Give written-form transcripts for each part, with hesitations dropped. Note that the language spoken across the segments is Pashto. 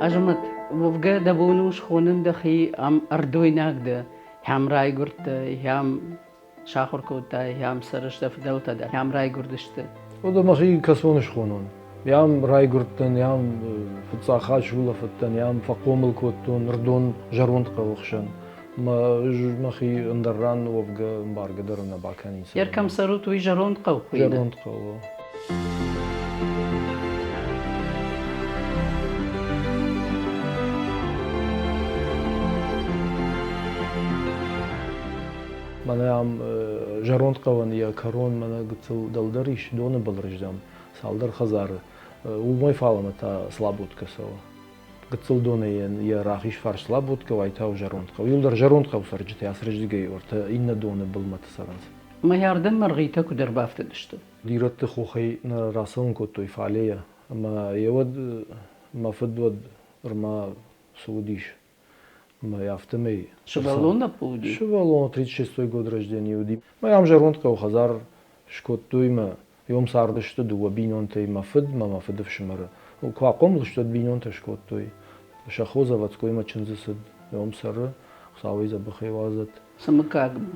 أجمد وفجأة دبونوش خونن دخي أم أردويناك ده هم راي قرت هم شاخر كوتا هم سرش دفدوتا ده هم راي قردشت O da maxi kasvonish xonon. Yam raygurtdan, yam futsaxat shula futtan, yam faqomul kottun, rdon jaront qawxshan. Ma maxi ndarran wafga mbargadar na bakani. يركم سروت ويجرون قوقينا Jaront qaw. Mana yam jaront qawan ya karon mana gitsil daldarish dona balrijdam. Saldar khazar. Umay falama ta slabutka sova. Gitsil dona ya rahish far slabutka vayta u jaront qaw. Yuldar jaront qaw sarjit ya sarjdigay orta inna dona bilmata sarans. ما يردم مرغيتك ودر بافتدشتو ديرت خوخي راسون كوتو فعليا ما يود ما فدود رما سعوديش ما яфтамей. شبالونا بودي Шевалон 36 год рождения уди. Ма ям жаронт ка хазар шкоттуй ма йом сардышты дуа бинонте ма фид в шмара. У кваком лышты бинонте шкоттуй. Шахо заводской ма чинзысыд йом сары хсавой забахайвазат. سمكاغم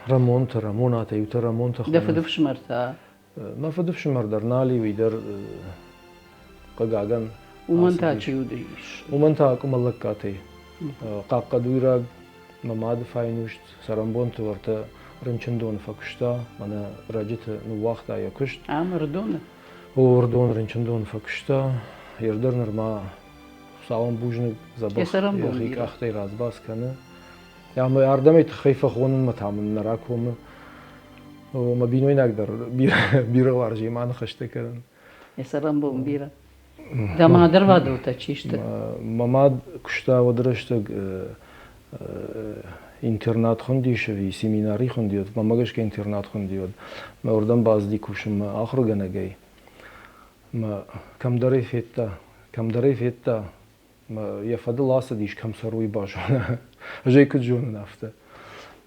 Рамонт юта рамонт. دفدف شمرتا ما فد в шмар дарнали видер قاغان ومنتا تشيوديش ومنتا كملكاتي قاقدويرا مماد فاينوشت سرامبونت ورتا رنچندون فكشتا مانا راجت نو وقتا يكشت عمردونا وردون رنچندون فكشتا يردرنر ما ساون بوجنك زبخ يسرامبون يخيك بيرا. اختي رازباس كان يا ما يردميت خيفة خونن متعمل نراكم وما بينوي نقدر بيرا وارجي ما نخشت كان يسرم بومبيرا دا ما دربادو تشيشت ماماد кушта водырыштык интернат хондишеви семинари хондиот мамагашка интернат хондиот ма ордан базди кушим ахруганагай ма камдаре фетта ма я фадыл асадиш камсаруй башана жейку джон нафта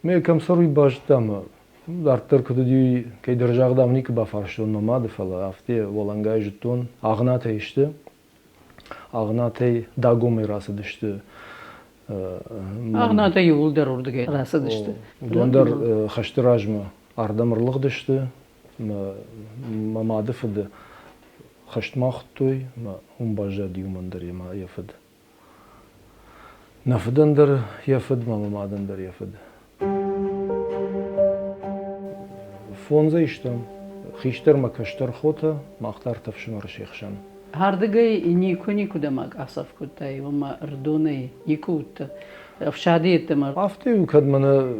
ме камсаруй баштам дартер кудуди кей держагдам ник бафарштон мамад фала афте волангай жутон агната ишти агнатей дагоми расыдышты أغنى تيول درور دقي راسه دشت дондер хаштыражма ардамырлык дышты мамады фыды хаштмахтой умбажа дюмандыр ема яфыд нафыдандыр яфыд мамадандыр яфыд фонза иштам хиштер макаштар хота махтар тавшимар шехшан هاردقي نيكو دماغ أصف كتاي وما ردوني يكوت في شادية تمر Афте kad mana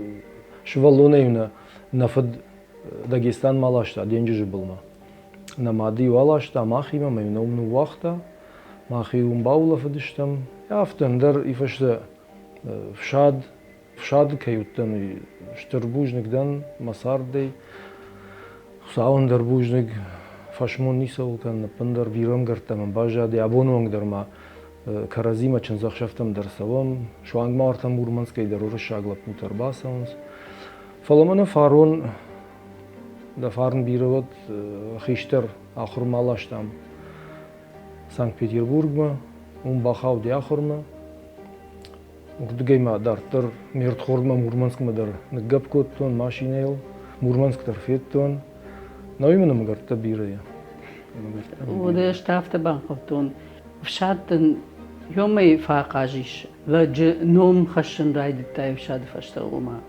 швалоневна нафад Дагестан малашта деньги булма. Намади валашта махима мемномну вахта махи умбаула фадиштам. Афтендер ифашта в шад каюттан штербужникдан масардей хусаундер бужник фашмон нисаулкан пандер бирам гартам бажади абононг дерма каразима чензахшафтам дарсавам шуанг мартам бурманской дороже шагла путер басаунс фаламана фарон да фарн бировод хиштер ахурмалаштам Санкт-Петербургма бахау диахурма угдгейма дартер мертхорма мурманскма дар гапкоттон машинел мурманск тарфеттон но именно магарта бирая وده شتافت بانقبتون في شاد يومي فاقاجيش لج نوم خشن رايد تاي في شاد فاشتغوما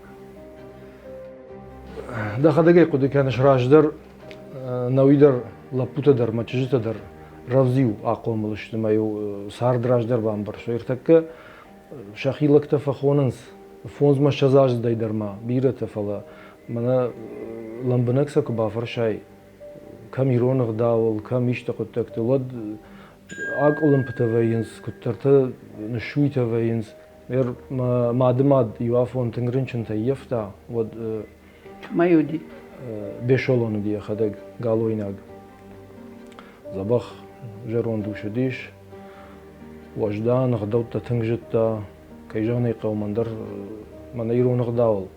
да хадагай куди канаш раждар навидар лапута дар мачжита дар равзиу ақомылышты маю сардраждар бамбар шоиртакка шахилакта фахонанс фонзма шазаждай дарма бирата фала мана ламбанакса кубафаршай кам иронах давал кам ишта куттакты лад акулам патавайинс куттерта ншуйтавайинс ер мадмад юафон тенгринчен таефта вот ما يودي бешолону дия хадаг галойнаг забах жерон душадиш вождан гдаута тенгжитта кайжаны каумандар мана иронах давал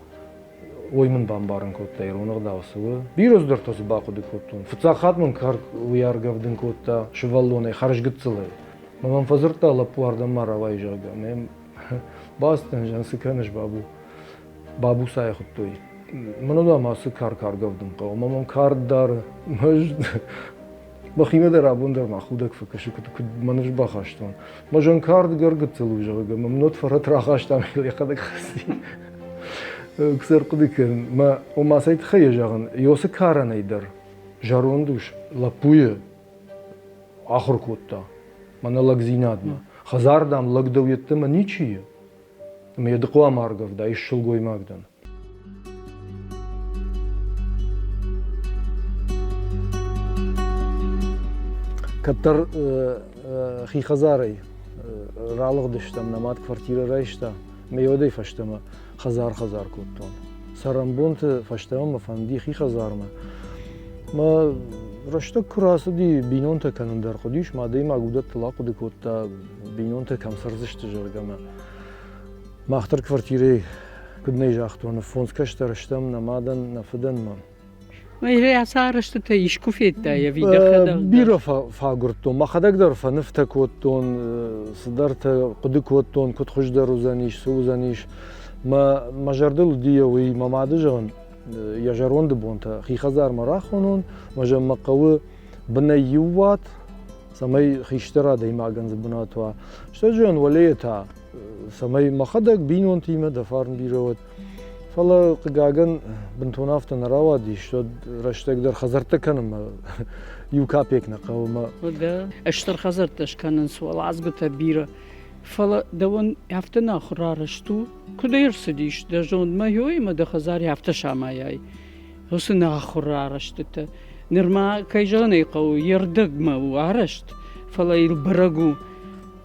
оймын бамбарын котта иронах давсывы бироздар тосы бакуды коттун фуцахатмын кар уяргавдын котта шываллоны харжгытсылы من فزرت على بوارد مرة وايجاga من باستن جان سكانش بابو ساي خطوي منو دا ما سكار کار گفتم قو من کار دار مج بخيمه در ابون در مخودك فكش كنت منش بخاشتون ما جان کار دگر گتلو جاga ممنوت فرت راخاشتم يقدك خسي كسر قدك ما وما سيت خي جاغن يوس كار نيدر جاروندوش لابوي آخر کوتا من لاگزیناد ما خزاردم لاگدویت ما نیچیه ما یدقوا مارگف دا ایش شلگوی ماگدن کتر خی خزاری رالغ دشتم نماد کvartira رایشتا میودی فشتم خزار کوتون سرمبونت فشتم ما فندی خی خزار ما رشته کراسه دی بینون تا کنن در خودیش ماده ما گودت طلاق دی کوتا بینون تا کم سرزش تجربه ما اختر کvartira کد نیجاختون فونس کشت رشتم نمادن نفدن ما هي عصارشت تا يشكوفيت تا يفي دخل بيرا فاغرتون ما خدك در فنفتا كوتون صدرت قد كوتون كنت خوش در وزانيش سوزانيش ما جردل دي وي ما مادجون يا جاروند بونتا خي خزار مراخونون ما جم قوي بنيوات سمي خيشترا دي ما جنز بناتوا شتجون وليتا سمي ما خدك بينون تيما دفارن بيروت فلا قاعن بنتونافت نراودي شو رشتك در خزرت كنم يو كابيك نقوم وده اشتر خزرتش كان سوال عزقت بيرة فلا دون يفتنا خرارشتو كدير سديش ده جون ما يوي ما ده خزار يفتش عماياي حسنا خرارشتت نرما كيجاني قو يردق ما وعرشت فلا يلبرقو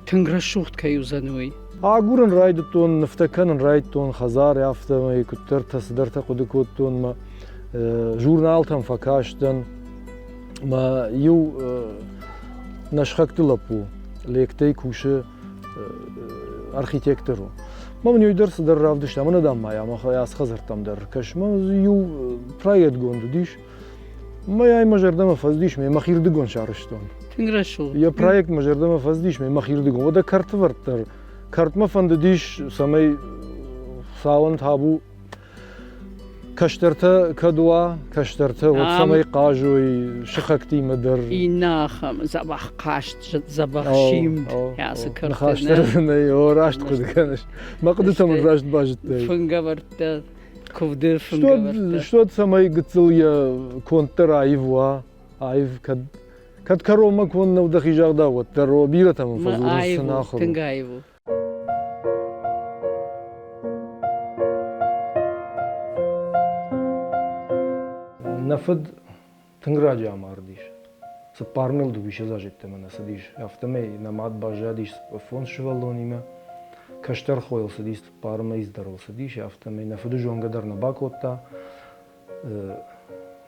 تنغرشوخت كيوزانوي عقورن رايدتون نفتكن رايدتون خزار يافتا ما يكترت صدرت قدكوتون ما جورنالتم فكاشتن ما يو نشخكت لابو ليكتي كوشه архитектору. Мам не уйдер сдер равдыш, а мы надам моя, я схазар там дер каш, мам ю проект гонду диш, моя мажердама фаздиш, мы махирды гон шарыштон. Тинграшул. Я проект мажердама фаздиш, мы махирды гон. Вода карт вартер, карт ма фанды диш, самай саунд хабу. كشترته كدوا كشترته وتسمي قاجوي شخكتي مدر إناخم زبح قاشت زبح شيم يا سكرت خاشترنا يوراشت قد كانش ما قدرت من راشت باجت فنجبرت كودر فنجبرت شو تسمي قتل يا كونتر عيفوا عيف كد كروما كون ودخي جاغدا وترو بيرة من فضول السناخر تنجايفو نفد تنگراجا ماردیش سپارمل دو بیش زاجت من سدیش افتمه نماد باجادیش فون شوالونیمه کشتر خویل سدیش پارمه ایزدرل سدیش افتمه نفد جونگا در نباکوتا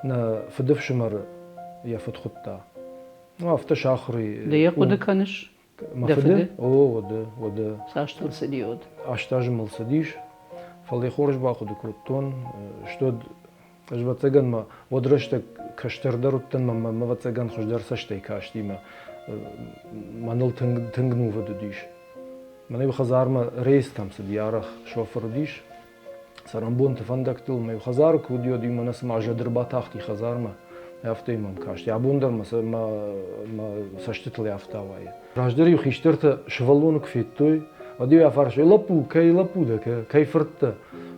نفدف شمر يفد خطا افتش آخری ده يقود كانش مفده او وده ساشتل سديود اشتاجمل سدیش فلی خورج باخود کوتون شتود أجبتجن ما ودرشت كشتر دروتن ما بتجن خوش درسشتي كاشتي ما نل تنجنو ودوديش ما نبي خزار ما ريس تام سديارخ شوفر ديش سرنبون تفندكتل ما يخزار كوديو دي ما نسمع جدر باتاختي خزار ما يافتي مم كاشتي عبوندر ما سشتتل يافتا واي راجدر يخيشترت شفالونك فيتوي وديو يافرش لابو ده كي فرت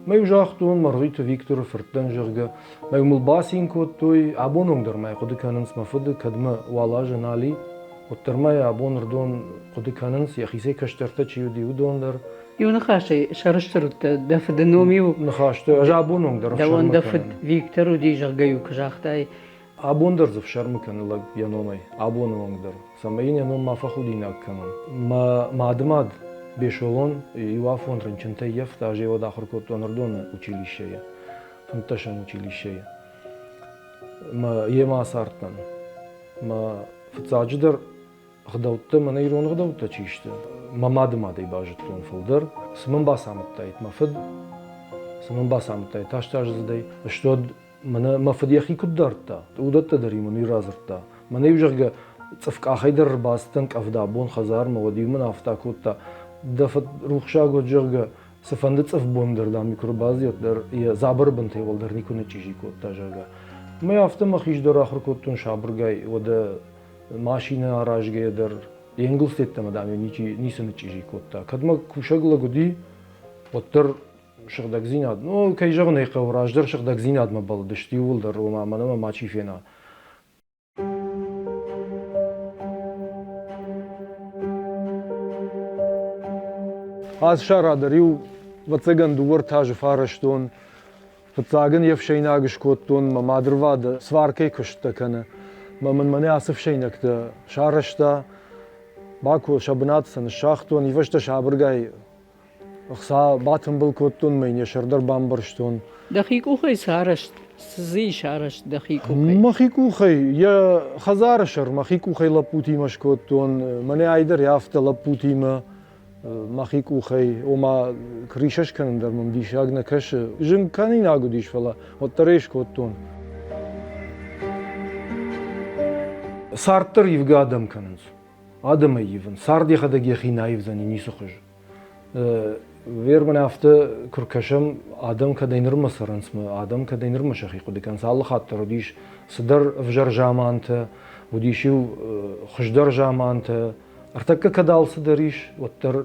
ما يجاختون مرغيت فيكتور فرتن جرجا ما يوم الباسين كوتوي عبونهم در ما يقود كاننس مفد كدما والا جنالي وترما يا عبون ردون قد كاننس يا خيسي كشترت تشيو ديو دون در يو نخاشي شرشترت دفد نوميو نخاشت اجابونهم در دوان دفد فيكتور ودي جرجايو كجاختاي عبون در زف شرم كان لك يانومي عبونهم در سمين يانوم ما فخودينك كمان ما دماد بيشولون يوافون رنچنته يفت اجي ود اخر كوت نردون училищея фунташан училищея ما يما сартан ما фцадждер гдавтта мана ирон гдавтта чиште мамадмадай бажтон фолдер смын басамтайт мафд смын басамтай таштаждай что мана мафд яхи куддарта удатта даримон иразрта мана южга صفق آخیدر باستن کافدابون خزار مودیومن آفتاکوتا دفت روخشا گوجرگا سفندت صف بوم در دامی کربازیت در یا زابر بنتی ول در نیکونه چیزی کوتا جرگا ما یافتم مخیش در آخر کوتون شابرگای و در ماشین آراجگی در انگلستیت تام دامی نیسن چیزی کوتا کدام کوشگل گودی و در شغدک زیناد نو کی جغ نیق و راج در شغدک زیناد مبال دشتیول در و ما ماشی فینا از شهر دریو و تگن دور تاج فارشتون و تاگن یفشیناگش کوتون ما مادرواد سوارکی کشت کنه ما من منی آسف شینکت شهرشتا باکو شبنات سن شاختون یفشت شابرگای خصا باتن بل کوتون مینی شردر بامبرشتون دقیق او خی سارشت سزی شارشت دقیق او خی مخیکو خی یا خزار شر مخیکو خی لپوتی مشکوتون منی ایدر یافت لپوتی ما مخیکو خی و ما کریشش کنن در مم دیشاگ نکش جن کنی ناگو دیش فلا و تریش کوتون سارتر یفگا آدم کننز آدم یفن ساردی خداگی خی نایف زنی نیسو خج ویر من افته کرکشم آدم کدینر مسرنس ما آدم کدینر مشخی خودی کن سال خاطر دیش صدر فجر جامانت و دیشیو خجدر جامانت ارتك كدال صدريش وتر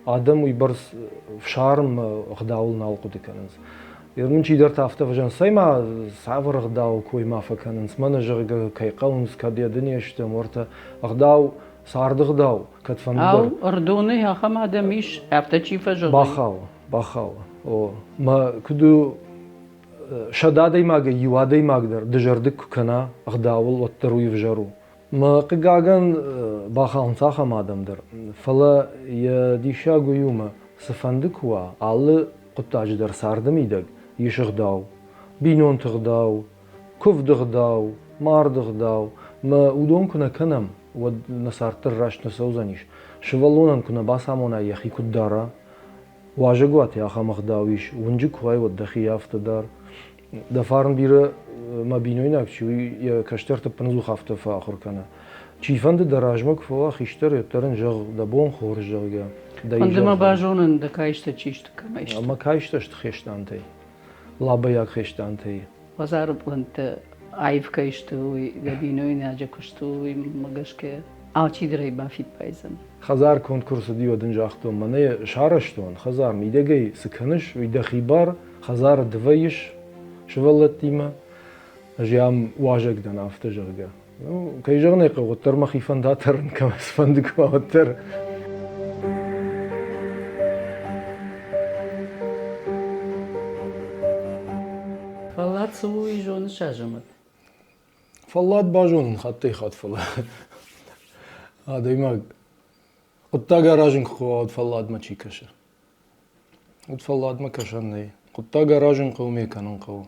آدم ويبرس فشارم غداول نالقو دكانز يرمن شي درت افته فجان سيما سافر غداو كوي ما فكانز من جرق كي قونز كدي دنيا شتم ورتا غداو صارد غداو كتفندر او اردوني يا خم آدمیش افته چی فجر باخاو او ما كدو شدادي ماغ يوادي ماغ در دجردك كنا غداول وتر ويفجرو ما قاعن باخان صاخ مادم در فلا يا ديشا قيومه سفندك هو على قطاج در ساردم يدق يشغداو بينون تغداو كف دغداو مار دغداو ما ودون كنا كنم ونصارت الراش نسوزنيش شوالونا كنا باسامونا يخي كدارا واجقوات يا خا مخداويش ونجك هواي ودخي يافت دار دفارن بيره ما بينوينك شو يا كشترت بنزو خافته فاخر كنا چیفند دراجمک فوا خیشتر یترن جغ دبون خور جغا عندما باجونن دکایشت چیشت کمایشت اما کایشتشت خشتانتی لابا خشتانتی وزار بلنت عیف کایشت و گبینوی ناجا کشت و مگش که آچی دری بافیت پایزن خزار کنکورس دیو دنجاختم منه شارشتون خزار میدگی سکنش و دخیبار خزار دویش شولتیما جام واجق دنا افتجرگا كي جغنيق وتر ما خيفان داتر كما سفندك وتر فلات سوي جون شاجمت فلات باجون خطي خط فلات هذا ما قطا جراجن خواد فلات ما تشيكش فلات ما كشني قطا جراجن قومي كانون قو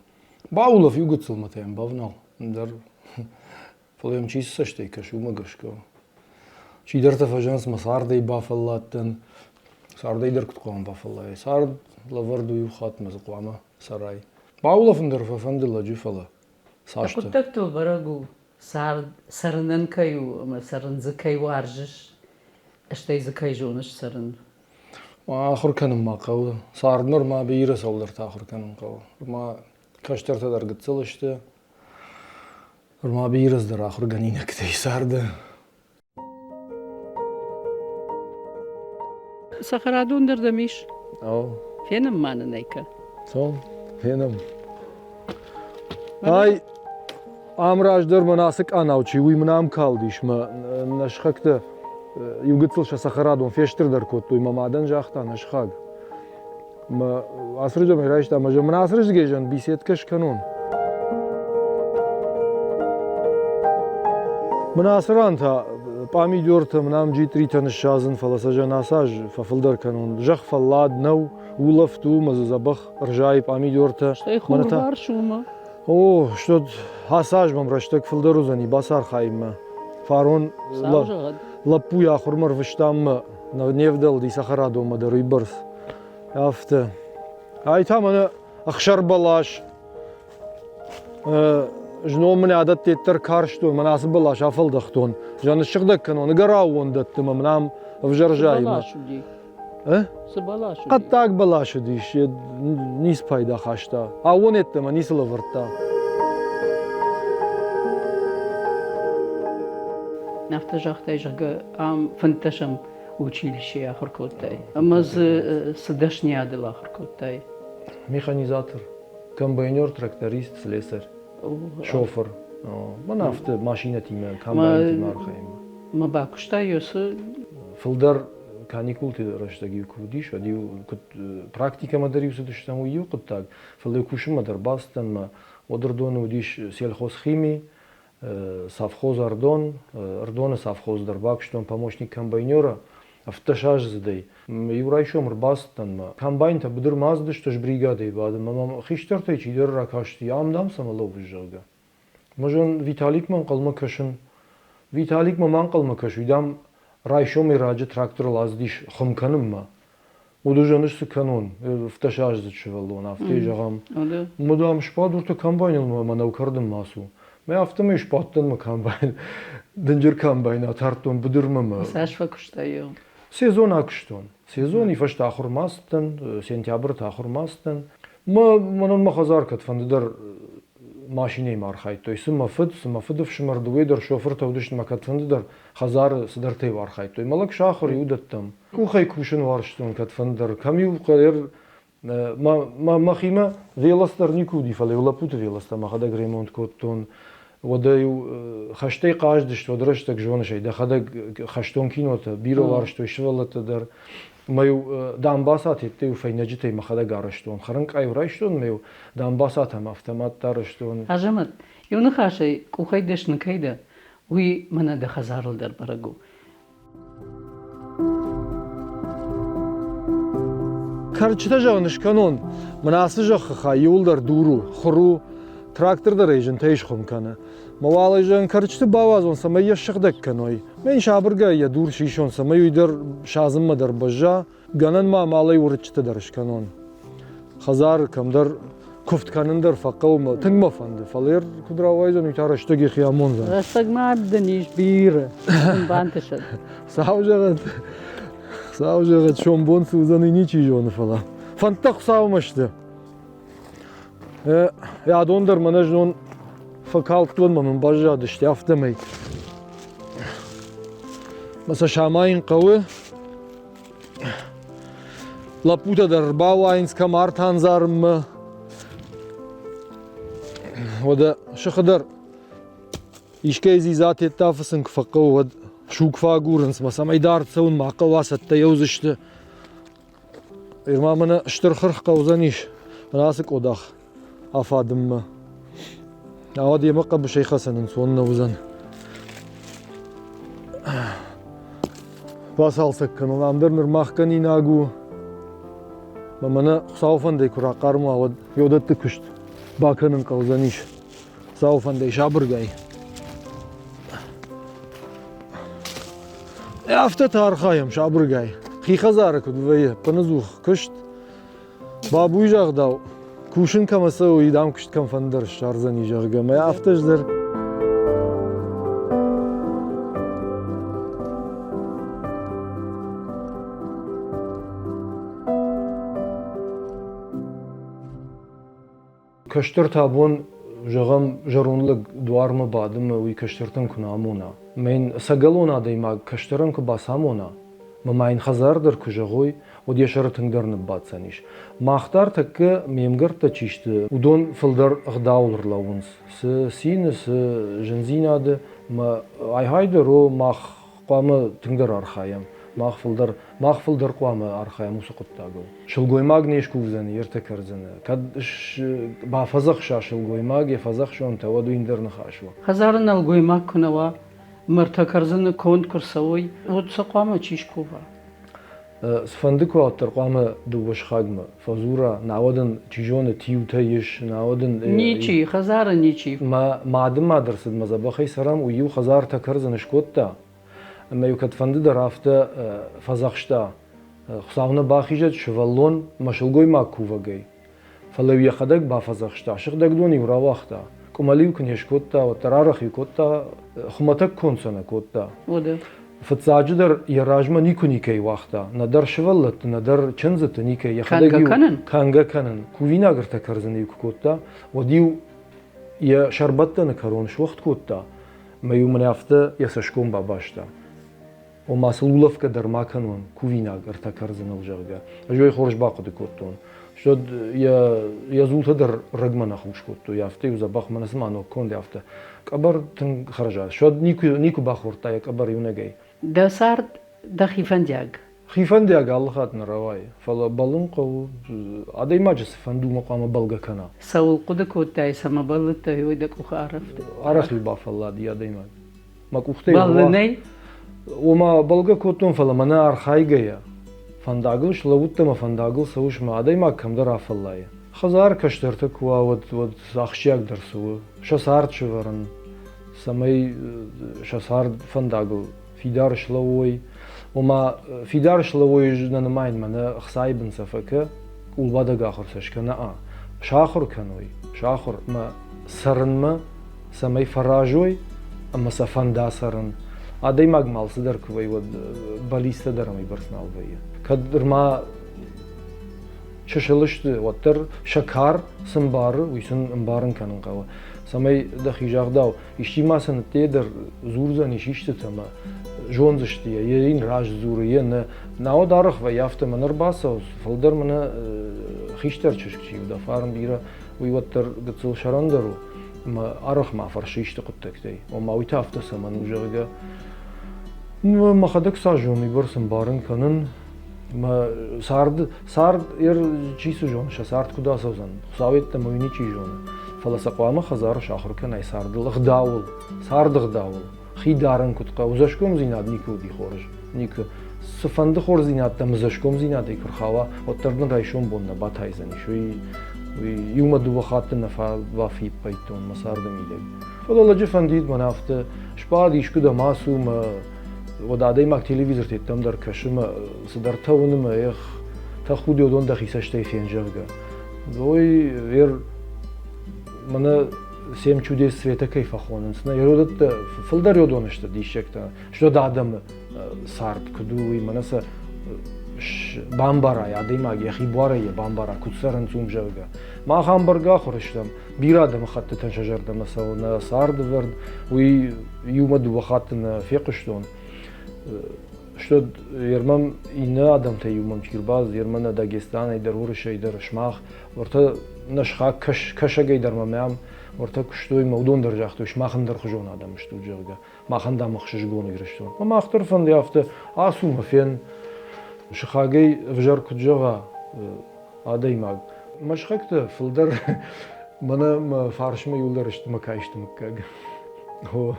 باولا في يقصل متين بافنال در فلام چیز سشتی کشو مگشکو چی در تفاجنس مساردی بافلاتن ساردی در کتقام بافلای سارد لوردوی خات مزقوامه سرای باولا فندر فندلا جفلا ساشته كنتكتو برغو سار سرنن كيو ما سرن زكاي وارجش اشتي زكاي جونش سرن آخر کنم ما قو سارد نور ما بیرس اولر آخر کنم قو ما کشتر تدر گتسلشته ما بیرز در آخر گنینه کتی سارده سخرادون در دمیش او فينم معنا نيكا صوم فينم هاي امراج در مناسك انا وشي وي منام كالديش ما نشخكت يوغتسل سخرادون فيشتر در كوتو ما مادن جاختا نشخاق ما اسرجو ميراش تا ما مناسرج گيجن بيسيت كش كانون مناسران تا پامیدور تا منام جی تریتن شازن فلسجا ناساج ففلدر کنون جخ فلاد نو ولفتو مززبخ رجای پامیدور تا منتا شوما اوه شتود هاساج مم رشتك فلدرو زني باسار خايم فارون لپو یا خرمر فشتام نيفدل دي سخرادو مدري برس عرفت هاي تام انا اخشر بلاش جنو من عادت تتر كارشتون مناسب الله شافل دختون جان الشغدك كانوا نقراون دت منام فجر جاي Sıbala şu değil. اه Sıbala şu قد değil. تاك بلاش ديش نيس بايدا خاشتا اون اتما نيس لفرتا Naftacakta jagı am fıntaşım училище ахыркотай. Амаз сдашни адыл ахыркотай. ميخانيزатор комбайнер тракторист слесарь шофер من افت ماشينه تيما комбайн تيما архаим Ма бакушта ёсы филдер каникул ти раштаги кудиш ади практика мадариусы душтам уйу кыттак филдер кушим мадар бастан ма одердон удиш сельхозхими совхоз ардон совхоз дар бакштон помощник комбайнера автошаж задей еврайшом рбастан ма комбайн та будур маздыш тош бригадой бадым мама хиштартай чидер ракашти амдам самалов жага можон виталик ман калма кашын виталик ман калма кашудам райшом иража трактор лаздиш хымканым ма удужаныш канон автошаж зачевалон автежагам ода мудам шпадурта комбайн мана укардым масу Мен автомы шпаттан ма комбайн дынжыр комбайн атартон будурма ма сашва кушта ё. сезон акштон сезон ифаш тахурмастан сентябрь тахурмастан манон махазар кат фандер машине мархайт то есть мафыдов шмардуйдер шофер тавдыш макат фандер хазар сдартей вархайт то малак шахыр юдаттам кухай кушын варштон кат фандер камил калер махима велостар никуди фале лапут велоста махада ремонт коттон ودايو خشتي قاجدش ودرشتك جونشي ده خدك خشتون كينوتا بيرو وارشتو شوالتا در مايو دامباسات يتيو فينجتي مخدا غارشتون خرنق اي رايشتون مايو دامباسات هم автомат тарштون Хажамат юны хашай кухайдышны кайда уй мана да хазарылдар барагу. Карчта жагныш канон мынасы жакка юлдар дуру хуру тракторда режен тейш хумкана мавалы жан карчты бавазон самай яшыгдак каной мен шабырга я дур шишон самай уйдар шазым мадар бажа ганан ма малай урчты дарш канон хазар камдар куфтканындар факаума тыңма фанды фалер кудравайзон уйтарыштыги хиямон зан Растагма дниш бир бантышат. Саужагат шомбон сузаны ничи жоны фала фантак саумашты Ya dondur manajnon fakaltlın mamın bajja dıştı aftamay. Mesela şamayın qağı laputa dar bawayns kamartan zarmı. O da şu kadar işkezi zat ettafısın kfaqı ve şu kfagurns mesela maydar savun maqı vasatta yozıştı. İrmamına iştir xırx qavzaniş. Nasık odaq. Afadım mı? Ava diye makka bu şey Hasan'ın sonuna uzan. Bas alsak kanalandır nırmahkan inagu. Mamana saufan de kura karma ava yodattı kuşt. Bakanın kavzan iş. Saufan de şabırgay. Hafta tarixayım şabırgay. Xixazarı kudvayı panazuh kuşt. Babu jagdav. Kuşun kamasa uydam kuşt kam fandar şarzan ijagama aftajlar. Köştür tabun jagam jarunlık duarmı badımı uy köştürtün kunamuna. Men sagalona deyma köştürün ku basamona. Mamayn khazardır kujagoy o diyşarıtındarını batsaniş. Mahtar takı memgar ta çişti. Udon fıldar gdavlar lavunz. Sin jenzinadı ma ayhaydır o mah qamı tıngar arxayam. Mahfıldar qamı arxayam usuqıttago. Şılgoymag neş kuvzani yerta karzani. Kad ba fazaq şılgoymag ya fazaq şon tawadu indarını xaşwa. Хазарын алгоймак кунава мартакарзаны конкурсовой вот сaqama чишкова. Сфандыку аттар qamı dubaş xagma. Fazura nawadın tijonu tiyutayish nawadın Ничи, хазары ничи. Madım madırsız mazabaxay saram uyu xazar takarzını şkotta. Ama yukat fandı da rafta fazaqşta. Xusavna baxijat şvallon maşılgoymak kuvagay. Falav yaxadak ba fazaqşta. Şıqdak doni uravaxta. Кумалив книж котта, вот тарарахи котта, хматак консона котта. Ода. Фцадждар яражма никуникей вахта. Надар шваллат, надар чензат никей Канга канан? Канга канан. Кувина грта карзани котта. Водив я шарбатта на карон швахт котта. Маю мнафта я сашком бабашта. O mas'ullovka dar makanun kuvina garta karzinal jarga. Joy khorj baqdi kottun. Shod ya zulta dar ragmana khush kottu. Yafte uza baq manas mano konde yafte. Qabar tin kharaja. Shod niku baqorta ya qabar yunagay. Da sard da khifandiyag. Khifandi aga Allah khatna rawai. Fala balun qaw aday majlis fandu maqama balga kana. Saul quda kotta sama balta yoyda ku kharafta. Arakhi ba falla di aday mag. Mak ukhte Balnay وما بلغا كوتون فلا منا ارخايغيا فانداغل شلوتما فانداغل سوش ما اداي ما كم در افلاي خزار كشترتك ود اخشياك درسو شسار چورن سمي شسار فانداغل فيدار شلوي وما فيدار شلوي جنا ماين منا خصايبن سفك والبادا اخر سشكنا شاخر كنوي شاخر ما سرن سمي فراجوي اما سفندا سرن Aday magmal sidar kvay wad balista darami barsnal vay. Kadr ma şaşılıştı watter şakar sımbar uysun imbarın kanın qawa. Samay da xijagdav iştimasın teder zurzan işişti tama jonzıştı ya yerin raj zuru ya na o darıx ve yafta manar basaus faldar mana xişter çışkçı da farm bira uy watter gıtsıl şarandaru ma arıx ma farşişti quttakday. O ma uytafta saman ujaga ما خدك ساجون يبرسم بارن كنن ما سارد چیسو جون شسارد كدا سوزن خساويت تمويني چي جون فلا سقوامه خزار شاخر كن اي سارد الغداول سارد غداول خي دارن كتقا وزشكم زيناد نيكو دي خورج نيك سفند خور زيناد تمزشكم زيناد يكر خوا وتردن رايشون بونا باتايزن شوي يوم دو خاطن فا وافي بايتون مسارد ميدل فلا لجفنديد منافت شباد يشكدا ماسوم ودادای ماک تلویزیون تیتم در کشم صدرتا ونم ایخ تا خودی ودون دخیسش تیفین جرگا دوی ویر من سیم چودی سویتا کیف خونن سنا یرودت فلدر یودونشت دیشکتا شو دادم سارد کدوی من سه بامبارا یادی ماگ یخی باره ی بامبارا کتسرن زوم جرگا ما همبرگا خورشتم بیرادم خطه تنشجردم مثلا سارد ورد وی یوم دو خاطن فیقشتون شد يرمم إنا آدم تيومم شيرباز يرمنا داغستان يدر ورش يدر شماخ ورتا نشخا كشا يدر ممام ورتا كشتوي مودون درجاختو شماخن در خجون آدم شتو جرجا ماخن دام خشش گون يرشتون وما اختر فن يافته آسو مفين شخاگي فجر كجوا آداي ماغ مشخكت فلدر منا فارشما يولدر اشتما كايشتمكاغ هو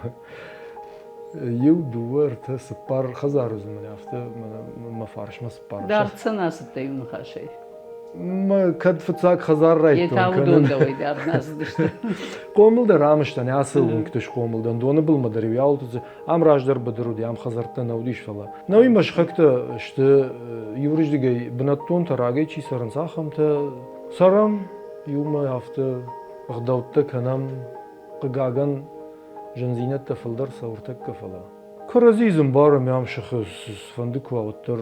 يو دوار تا سبار خزار زمن يافته ما فارش ما سبار دارتsa nasıl teyun xaşay. ما كد فتساك خزار رايت Yetavudun da oydu nasıl işte. قوملدا رامشتان ياسل كتش قوملدان دون بالمدري يالتز ام راجدر بدرودي ام خزرتان نوديش فلا نوي مشخكتا شت يورج دغي بناتون تراغي چي سرن ساخمتا سرم يوم يافته غدوت كنم قغاغن جنزينة تفلدر صورتك كفلا كرزيزم بارم يام شخص فندق واتر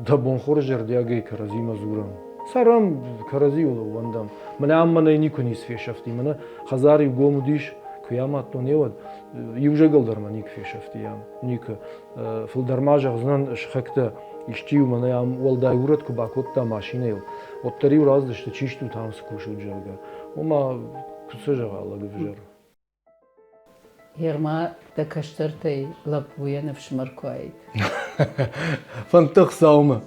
دبون خورجر دياغي كرزي مزورم سرم كرزي ولو وندم من عم من نيكوني في شفتي من خزاري وقومديش قيامات نيود يوجا قلدر منيك في شفتي يام نيك فلدر ماجا غزنان شخكتا يشتيو من يام والدا يورد كباكوتا ماشينيل واتريو رازدشت چيشتو تام سكوشو جرگا وما كسجا الله بفجر Yerma da kaştırtay lapuya nefşmarkuayt. فانتخ ساومه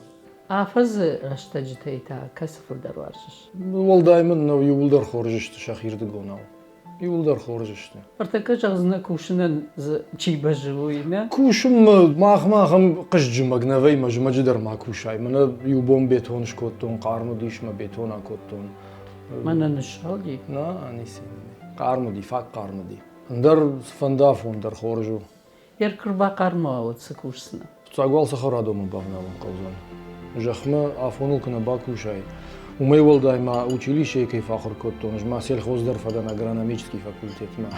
Afazı raştacıtay ta kasıfır darvarşış. والدايما نو يولدر خورجشت شخير دغوناو يولدر خورجشت Artık ağzına kuşunun çiğba живуйна. كوشم ماخم قشج مغنوي مجدر ما كوشاي من يوبون بيتون شكوتون قارمو ديش ما بيتونا كوتون Mana nişaldi. نا انيسي قارمو دي فاك قارمو دي ندر فندافون در خورجو Yer kırba karma avutsa kuşsuna. تساغوال سخرادو مبغناون قوزون جخمه افونل كنا باكوشاي Умевал ма училище кей фахр коттонж, ма сельхоздарфадан агрономический факультет, ма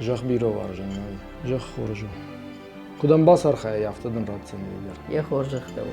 жах биро варжан, жах хоржу. Кудам басар хая яфтадан радцан. Я хожих того.